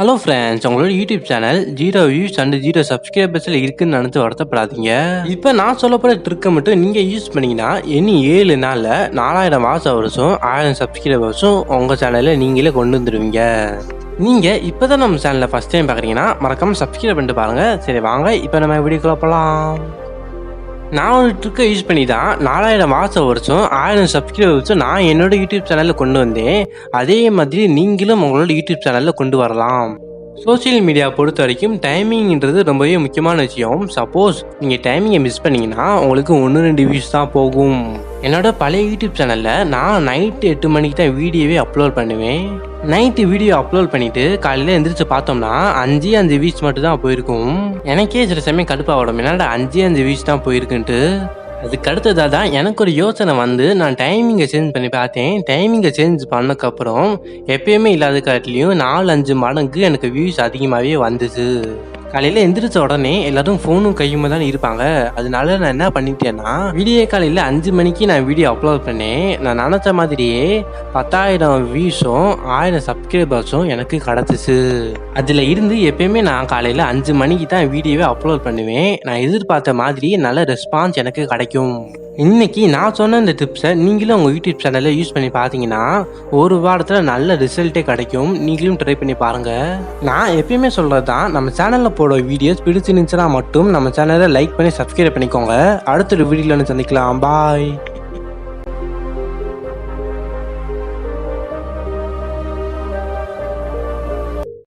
Hello friends, உங்களோட YouTube channel 0 views and 0 சப்ஸ்கிரைபர்ஸில் இருக்குன்னு நினச்சி வருத்தப்படாதீங்க. இப்போ நான் சொல்லப்போகிற ட்ரிக்கை மட்டும் நீங்கள் யூஸ் பண்ணிங்கன்னா இனி 7 நாளில் 4000 வாட்ச் ஹவர்ஸும் 1000 சப்ஸ்கிரைபர்ஸும் உங்கள் சேனலில் நீங்களே கொண்டு வந்துடுவீங்க. நீங்கள் இப்போ தான் நம்ம சேனலில் ஃபஸ்ட் டைம் பார்க்குறீங்கன்னா மறக்காமல் சப்ஸ்கிரைப் பண்ணிட்டு பாருங்கள். சரி வாங்க இப்போ நம்ம வீடியோக்குள்ள போகலாம். நான் ஒரு ட்ரிக்கை யூஸ் பண்ணி தான் 4000 வாட்ச் ஹவர்ஸும் 1000 சப்ஸ்கிரைபர்ஸும் நான் என்னோட யூடியூப் சேனலில் கொண்டு வந்தேன். அதே மாதிரி நீங்களும் உங்களோட யூடியூப் சேனலில் கொண்டு வரலாம். சோசியல் மீடியா பொறுத்த வரைக்கும் டைமிங்ன்றது ரொம்பவே முக்கியமான விஷயம். சப்போஸ் நீங்கள் டைமிங்கை மிஸ் பண்ணிங்கன்னா உங்களுக்கு 1-2 வியூஸ் தான் போகும். என்னோட பழைய யூடியூப் சேனலில் நான் நைட்டு 8 மணிக்கு தான் வீடியோவே அப்லோட் பண்ணுவேன். நைட்டு வீடியோ அப்லோட் பண்ணிவிட்டு காலையில் எந்திரிச்சு பார்த்தோம்னா 5 வியூஸ் மட்டும் தான் போயிருக்கும். எனக்கே சில சமயம் கடுப்பாகிடும், என்னடா 5 வியூஸ் தான் போயிருக்குன்ட்டு. அதுக்கு அடுத்ததாக தான் எனக்கு ஒரு யோசனை வந்து நான் டைமிங்கை சேஞ்ச் பண்ணி பார்த்தேன். டைமிங்கை சேஞ்ச் பண்ணக்கப்புறம் எப்பயுமே இல்லாத காட்டிலையும் 4-5 மடங்கு எனக்கு வியூஸ் அதிகமாகவே வந்துச்சு. காலையில் எந்திரிச்ச உடனே எல்லாரும் ஃபோனும் கையுமா தான் இருப்பாங்க. அதனால நான் என்ன பண்ணிட்டேன்னா விடிய காலையில் 5 மணிக்கு நான் வீடியோ அப்லோட் பண்ணேன். நான் நினச்ச மாதிரியே 10,000 வியூஸும் 1000 சப்ஸ்கிரைபர்ஸும் எனக்கு கிடச்சிச்சு. அதில் இருந்து எப்பயுமே நான் காலையில் 5 மணிக்கு தான் வீடியோவே அப்லோட் பண்ணுவேன். நான் எதிர்பார்த்த மாதிரி நல்ல ரெஸ்பான்ஸ் எனக்கு கிடைக்கும். இன்னைக்கு நான் சொன்ன இந்த டிப்ஸை நீங்களும் உங்கள் யூடியூப் சேனலில் யூஸ் பண்ணி பார்த்தீங்கன்னா ஒரு வாரத்தில் நல்ல ரிசல்ட்டே கிடைக்கும். நீங்களும் ட்ரை பண்ணி பாருங்கள். நான் எப்பயுமே சொல்கிறது தான், நம்ம சேனலில் போட வீடியோஸ் பிடிச்சிருந்துச்சுன்னா மட்டும் நம்ம சேனலை லைக் பண்ணி சப்ஸ்கிரைப் பண்ணிக்கோங்க. அடுத்த ஒரு வீடியோவில் சந்திக்கலாம். பாய்.